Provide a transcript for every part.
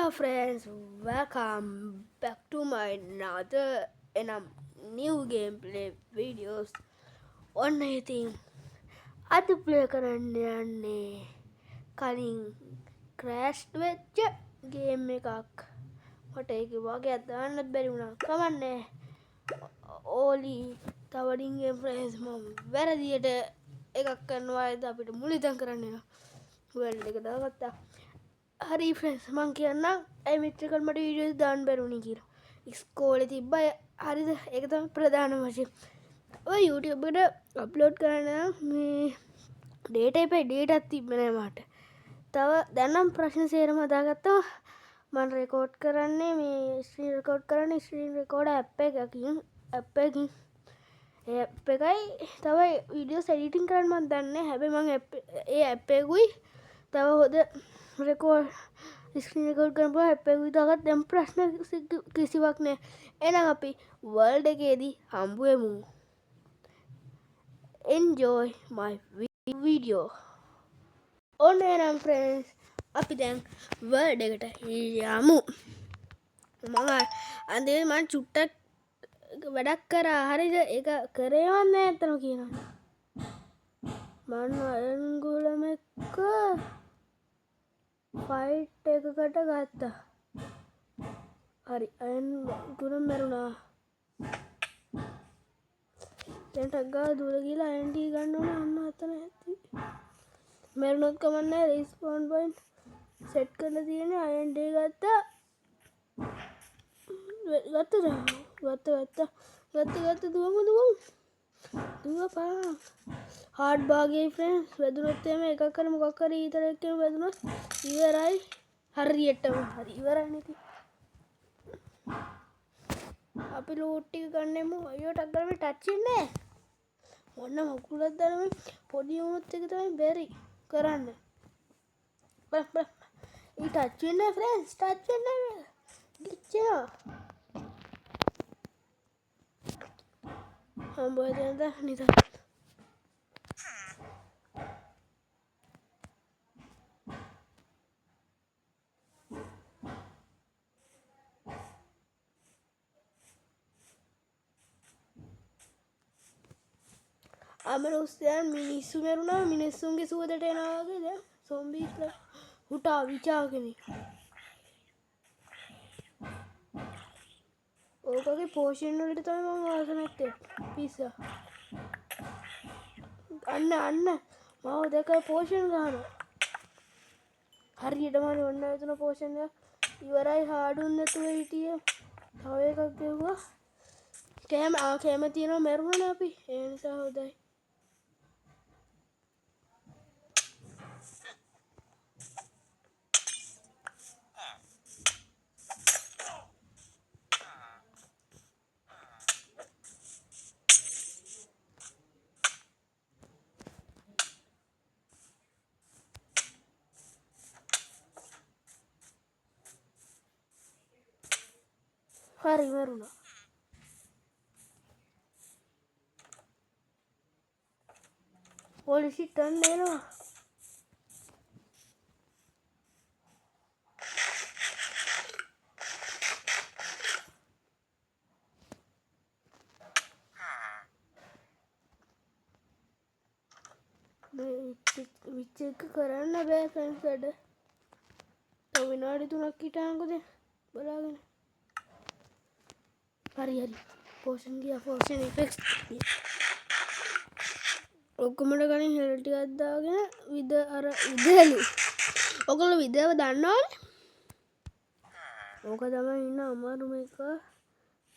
Hello friends, welcome back to my another new gameplay videos. ඔන්න ඉතින් අද play කරන්න යන්නේ කලින් ක්‍රෑෂ් වෙච්ච ගේම් එකක්. මට ඒක වගේ දාන්නත් බැරි වුණා. කමන්නේ. ඕලි තවඩින් ගේම් ෆ්‍රෙන්ඩ්ස් මම වැරදියට එකක් කරනවා ඒද අපිට මුලින්ම කරන්න වෙනවා. වර්ල්ඩ් එක දාගත්තා. හරි ෆ්‍රෙන්ඩ්ස් මං කියන්නම් ඇයි මෙච්චර කල් මට වීඩියෝස් දාන්න බැරුණේ කියලා. ඉස්කෝලේ තිබ්බ හරිද? ඒක තමයි ප්‍රධාන වශයෙන්. ඔය YouTube එකට අප්ලෝඩ් කරන්න මේ ඩේටා එකේ ඩේටාක් තිබ්බේ නෑ මට. තව දැන් නම් ප්‍රශ්න සේරම හදාගත්තා. මම රෙකෝඩ් කරන්නේ මේ ස්ක්‍රීන් රෙකෝඩ් කරන්නේ ස්ක්‍රීන් රෙකෝඩර් ඇප් එකකින් ඒ ඇප් එකයි තව වීඩියෝස් එඩිටින් කරන්න මම දන්නේ. හැබැයි මම ඒ ඇප් එකකුයි තව හොද රෙකෝඩ් ස්ක්‍රීන් රෙකෝඩ් කරනකොට ඇප් එකකුයි දාගත්ත. දැන් ප්‍රශ්න කිසිවක් නෑ. එහෙනම් අපි වර්ල්ඩ් එකේදී හම්බ වෙමු. Enjoy my video. ඔන්න එහෙනම් friends අපි දැන් වර්ල්ඩ් එකට යමු. මම චුට්ටක් වැඩක් කරා හරිද? ඒක කරේවත් නෑ අතන කියනවා. මම අයන්ගුලම එක්ක ෆයිට් එකකට ගත්තා. හරි අයන්ගුලම මැරුණා. දැන් ටග්ගා දුර ගිහලා අයන්ටි ගන්න ඕන. අන්න අතන ඇති. මැරුණොත් කමන්නේ රිස්පෝන් පොයින්ට් සෙට් කරලා තියෙන්නේ. අයන්ටි ගත්තා. ගත්ත දුවපා හાર્ඩ් බාගේ ෆ්‍රෙන්ඩ්ස් වැදුනොත් එමේ එකක් කර මොකක් හරි ඊතර එක්කම වැදුනොත් ඉවරයි. හරියටම හරි ඉවරයි නේද? අපි ලූට් ටික ගන්නෙමු. අයියෝ ටක් ගාලා මේ ටච් වෙන්නේ මොන මොකුලක් දාලා පොඩි වුණොත් එක තමයි බැරි කරන්න. ඊ ටච් වෙන්නේ ෆ්‍රෙන්ඩ්ස් ටච් වෙන්නේ ගිච්චා. හම්බුවෙන්ද නිකන් අමනුෂ්‍යයන් මිනිස්සු මරුණා. මිනිස්සුන්ගේ සුවදට එනවා වගේ දැන් සොම්බීස්ලා හුටා විචාගෙන ඕකගේ පෝෂන් වලට තමයි මම ආස නැත්තේ. පිස්සා අන්න මාව දැකලා පෝෂන් ගන්නවා. හරියටම ඔන්න එතන පෝෂන් එක ඉවරයි. හාඩුන් නැතුව හිටියේ. තව එකක් ගෙවුවා. කැම තියෙනවා මැරුණානේ අපි. ඒ නිසා හොඳයි. හරි මරුණා. පොලිසිය ගන්න එනවා. විච් එක කරන්න බෑ ෆ්‍රෙන්ඩ්ස් වැඩ. තව විනාඩි 3ක් හිටාංගොද බලාගෙන. හරි පෝෂන් ගියා. පෝෂන් ඉෆෙක්ට්ස් ඔක්කොමඩ ගනින් හෙල් ටිකක් දාගෙන විදලු. ඔයගොල්ලෝ විදව දන්නවනේ. ඕක තමයි ඉන්න අමාරුම එක.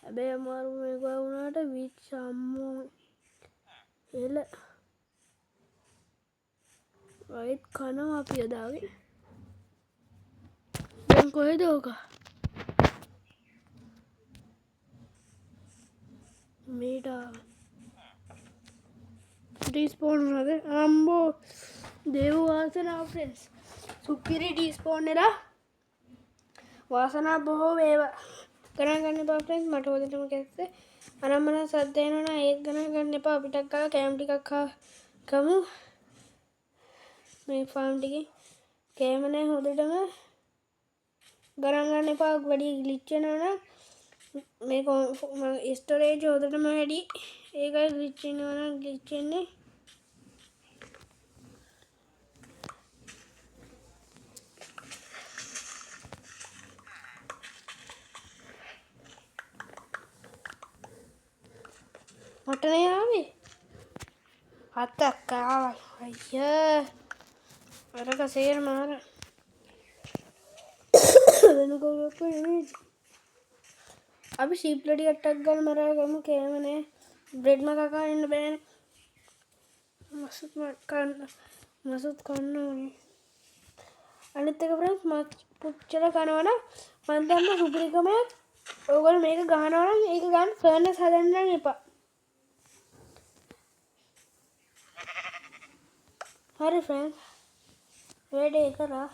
හැබැයි අමාරුම එක වුණාට විච් අම්මෝ එල රයිට් කනවා අපි යදාගෙන. දැන් කොහෙද ඕක? මේට ඩිස්පෝන් වුණාද? අම්බෝ දේව වාසනාව ෆ්‍රෙන්ඩ්ස්. සුපිරි ඩිස්පෝන් වෙලා වාසනාව බොහෝ වේවා. ගණන් ගන්න එපා ෆ්‍රෙන්ඩ්ස්. මට හොදටම කැස්සේ අනම්මන සද්ද එනවනම් ඒත් ගණන් ගන්න එපා. අපිටක් ගාලා කෑම ටිකක් කමු. මේ ෆාම් ටිකේ කෑම නැහැ හොදටම. ගණන් ගන්න එපා වැඩි ග්ලිච් වෙනවා නම් මේක ස්ටෝරේජ් හොදටම වැඩි ඒකයි ග්ලිච් වෙනවා නම් ග්ලිච් වෙන්නේ මට නේ ආවේ හතක් ආවා අයියා අරක සේර මාර වෙන කවුරක් නෙමෙයි අපි ෂීප්ලටි අට්ටක් ගන්න මරාගමු කෑමනේ බ්‍රෙඩ් මකා ඉන්න බෑනේ මසුත් කන්න ඕනේ අනිත් එක ෆ්‍රෙන්ඩ්ස් මස් පුච්චල කනවනම් මම දන්න සුපිරිකමක් ඕගොල්ලෝ මේක ගහනවා නම් ඒක ගන්න ෆර්නස් හදන්න නම් එපා හරි ෆ්‍රෙන්ඩ්ස් වැඩේ කරා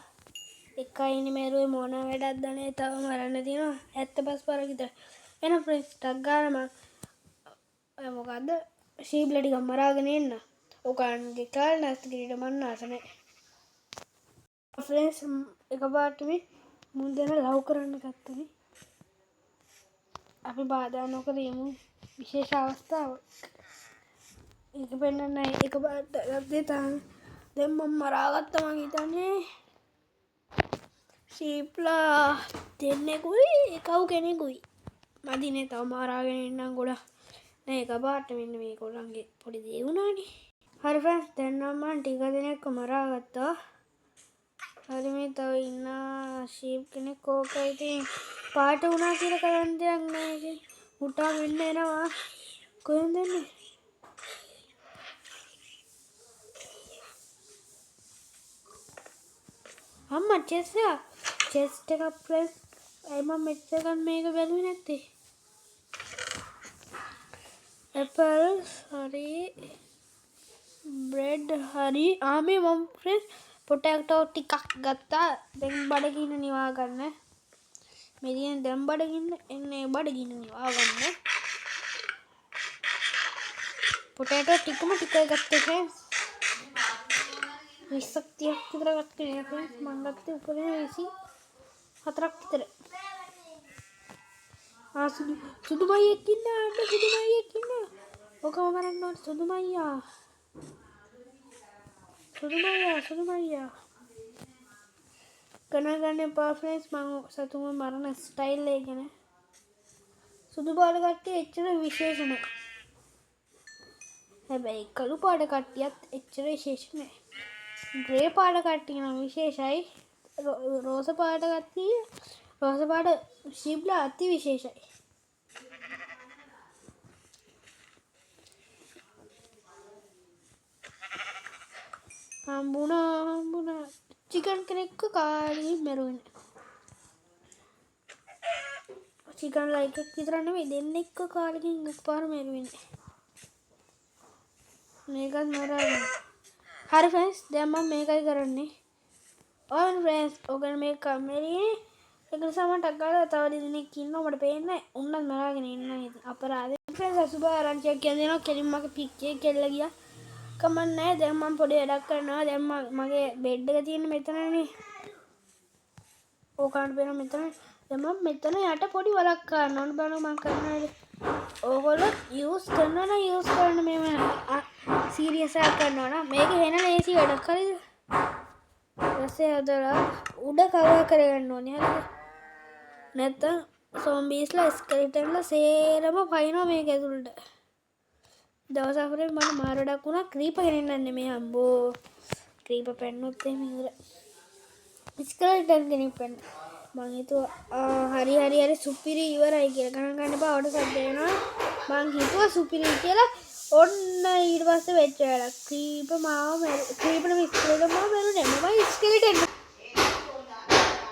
එකයිනි මේරුවේ මොන වැඩක්ද නේ තව මරන්න තියෙනවා 75 පාරක් විතර එන ෆ්‍රෙන්ඩ්ස් ටක් ගාලා මම මොකද්ද ෂීප්ලටි ගම් මරාගෙන එන්න ඔකන්ගේ කාල් නැස්ති කිරීට මන්න ආසනේ ෆ්‍රෙන්ඩ්ස් එකපාරට මේ මුන් දෙන ලව් කරන්න ගත්තනේ අපි බාධා නොකර යමු විශේෂ අවස්ථාවක් ඒක පෙන්නන්න එකපාරට ගත්තේ තාම දැන් මම මරාගත්තා මං හිතන්නේ ෂීප්ලා දෙන්නෙකුයි එකව් කෙනෙකුයි මදිනේ තව මරාගෙන ඉන්නම් ගොඩක් නෑ එකපාරට මෙන්න මේගොල්ලන්ගේ පොඩි දේ වුණානේ හරි ෆ්‍රෙන්ඩ්ස් දැන් නම් මම ටික දෙනෙක්ව මරාගත්තා හරි මේ තව ඉන්න ෂීප් කෙනෙක් ඕකයි ඉතින් පාට වුණා කියලා කරන්න දෙයක් නෑ ඉතින් උටා වෙන්න එනවා කොහෙන්ද එන්නේ අම්මා චෙස්ට් එකක් ෆ්‍රෙන්ඩ්ස් අයි මම මෙච්චර මේක බැලුවේ නැත්තේ ඇපල්ස් හරි බ්‍රෙඩ් හරි ආමේ මම ෆ්‍රෙන්ඩ්ස් පොටැටෝ ටිකක් ගත්තා දැන් බඩගින්න නිවා ගන්න මෙරියන් දැන් බඩගින්න එන්නේ බඩගින්න නිවා ගන්න පොටැටෝ ටිකම ටික ගත්තේ ෆ්‍රෙන්ඩ්ස් 20ක් 30ක් විතර ගත්තේ නෑ ෆ්‍රෙන්ඩ්ස් මම ගත්තේ උපරිම 24ක් විතර සුදු මයියෙක් ඉන්නවා සුදු මයියෙක් ඉන්නවා ඔකම කරන්න ඕනේ සුදු මයියා ගණන් ගන්න එපා ෆ්‍රෙන්ඩ්ස් මම සතුම මරණ ස්ටයිල් එක ගැන සුදු පාට කට්ටිය එච්චර විශේෂ නෑ හැබැයි කළු පාට කට්ටියත් එච්චර විශේෂ නෑ ග්‍රේ පාට කට්ටිය නම් විශේෂයි රෝස පාට කට්ටිය රෝස පාට ෂීප්ලා අති විශේෂයි හම්බුණා චිකන් කෙනෙක්ව කාලේ මැරුවේ චිකන් ලයික් එකක් විතර නෙමෙයි දෙන්නෙක්ව කාලෙකින් එකපාර මැරුවේ මේකත් මරාගෙන හරි ෆ්‍රෙන්ඩ්ස් දැන් මම මේකයි කරන්නේ ඔයන් ෆ්‍රෙන්ඩ්ස් ඔයගොල්ලෝ මේක කැමරේ ඒක නිසා මම ටක් ගාලා තව දෙනෙක් ඉන්නවා මට පේන්නේ උන්නත් මරාගෙන ඉන්නවා ඉතින් අපරාධේ ෆ්‍රෙන්ඩ්ස් අසුබ ආරංචියක් කියන දෙනවා කෙලින් මගේ පික්චේ කෙල්ල ගියා කමන්නේ දැන් මම පොඩි වැඩක් කරනවා දැන් මගේ බෙඩ් එක තියෙන්නේ මෙතනනේ ඕකන්ට බේන මෙතන දැන් මම මෙතන යට පොඩි වලක් ගන්න ඕන බලන්න මම කරනවා ඕගොල්ලෝ යූස් කරනවා නම් යූස් කරන්න මේව සීරියස් එකක් කරනවා නම් මේක වෙන ලේසි වැඩක් හරිද ඊපස්සේ හදලා උඩ කවර් කරගන්න ඕනේ හරිද නැත්තම් සොම්බීස්ලා ස්කෙලිටන්ලා සේරම පයින්නවා මේක ඇතුළට දවසක් වරේ මට මාර වැඩක් වුණා ක්‍රීපර් ගෙනින්නන්නේ මේ අම්බෝ ක්‍රීපර් පැන්නොත් එහෙම ඉවරයි ස්කෙලිටන් කෙනෙක් පැන්න මං හිතුවා හරි සුපිරි ඉවරයි කියලා ගණන් ගන්න එපා අවුට සද්ද වෙනවා මං හිතුවා සුපිරි කියලා ඔන්න ඊට පස්සේ වෙච්ච වැඩක් ක්‍රීපර් මාව ක්‍රීපර් මිස්කෙලිටන් මාව මැරුනේ මම ස්කෙලිටන්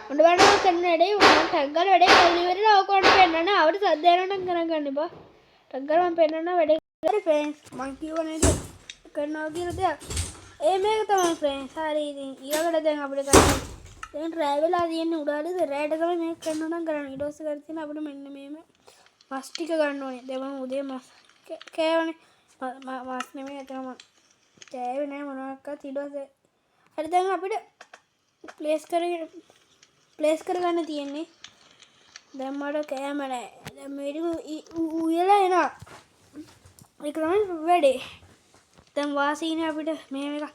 උඩ බලන්න කරන වැඩේ මම ටග් ගාලා වැඩේ කරලා ඉවරලා ඔකට පෙන්නන්න අවුට සද්ද වෙනවා නම් ගණන් ගන්න එපා ටග් ගාලා මම පෙන්නන්න වැඩේ හරි ෆ්‍රෙන්ඩ්ස් මං කියව නේද කරනවා කියලා දෙයක් මේක තමයි ෆ්‍රෙන්ඩ්ස් හරි ඉතින් ඊළඟට දැන් අපිට කරන්න දැන් රෑ වෙලා තියෙන්නේ උඩ හරියද රෑට තමයි මේක කරන්න නම් කරන්න ඊට පස්සේ කරලා තියෙන අපිට මෙන්න මේම මස් ටික ගන්න ඕනේ දැන් මම උදේ මස් කෑවනේ මස් නෙමෙයි අතන මම කෑවේ නෑ මොනවාක්වත් ඊට පස්සේ හරි දැන් අපිට ප්ලේස් ප්ලේස් කරගන්න තියෙන්නේ. දැන් මට කෑම නැහැ. දැන් මේක උයලා එනවා. ඒක තමයි වැඩේ. දැන් වාසීනේ අපිට මේව එක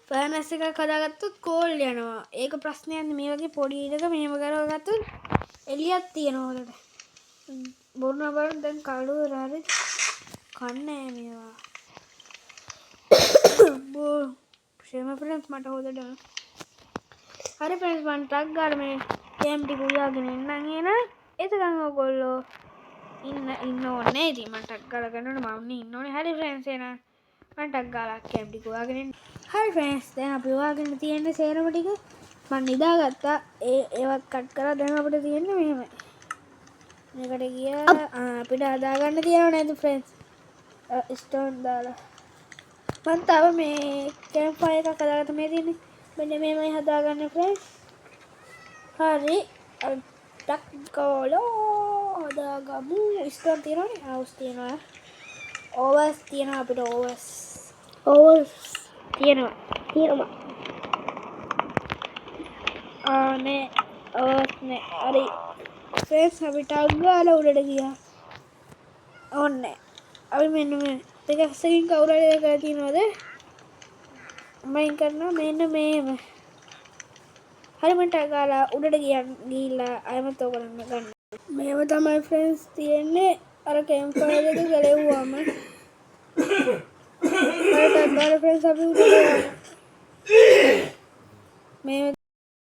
ෆර්නස් එකක් හදාගත්තොත් කෝල් යනවා. ඒක ප්‍රශ්නයක් නෙමෙයි. මේ වගේ පොඩි ඉඩක මේව කරවගත්තොත් එළියක් තියනවා උඩට. බොරුනා බලන්න දැන් කළුවර හරි කන්නේ මේවා. බෝ ෂේම ෆ්‍රෙන්ඩ්ස් මට හොදට. හරි ෆ්‍රෙන්ඩ්ස් මම ටක් ගාලා මේ ගේම් ටික උයාගෙන එන්නම් එන. එතකන් ඔයගොල්ලෝ ඉන්න ඕනේ. ඉතින් මම ටක් ගාලා ගන්නකොට මම ඉන්න ඕනේ. හරි ෆ්‍රෙන්ඩ්ස් එන මම ටක් ගාලා ගේම් ටික උයාගෙන එන්න. හරි ෆ්‍රෙන්ඩ්ස් දැන් අපි උයාගෙන තියෙන සේරම ටික මම නිදාගත්තා. ඒවත් කට් කරලා දැන් අපිට තියෙන්නේ මෙහෙමයි. මේකට ගියා අපිට හදාගන්න තියෙනව නේද ෆ්‍රෙන්ඩ්ස්? ස්ටෝන් දාලා මම තව මේ කැම්ප් ෆයර් එකක් හදාගත්තා. මේ තියෙන්නේ මෙන්න මේමයි හදාගන්න ෆ්‍රෙන්ඩ්ස්. හරි ටක් ගාලා හදාගමු. ස්ටෝන් තියෙනවනේ. හවුස් තියෙනවා. ඕවර්ස් තියෙනවා අපිට. ඕවර්ස් තියෙනවා නේ ඕවර්ස් නේ. හරි ෆ්‍රෙන්ඩ්ස් අපි ටක් ගාලා උඩට ගියා. ඕන්නේ අපි මෙන්න මේ දෙකකින් කවුරු හරි කරලා තියනවද? මම කරනවා මෙන්න මේව. හරි මම ටක් ගාලා උඩට ගිහිල්ලා අයමත් ඔයගොල්ලන් ගන්න. මේව තමයි ෆ්‍රෙන්ඩ්ස් තියෙන්නේ. අර කැම්ප් ෆයර් එක ගලෙව්වම හරි ටක් ගාලා ෆ්‍රෙන්ඩ්ස් අපි උඩට යනවා. මේ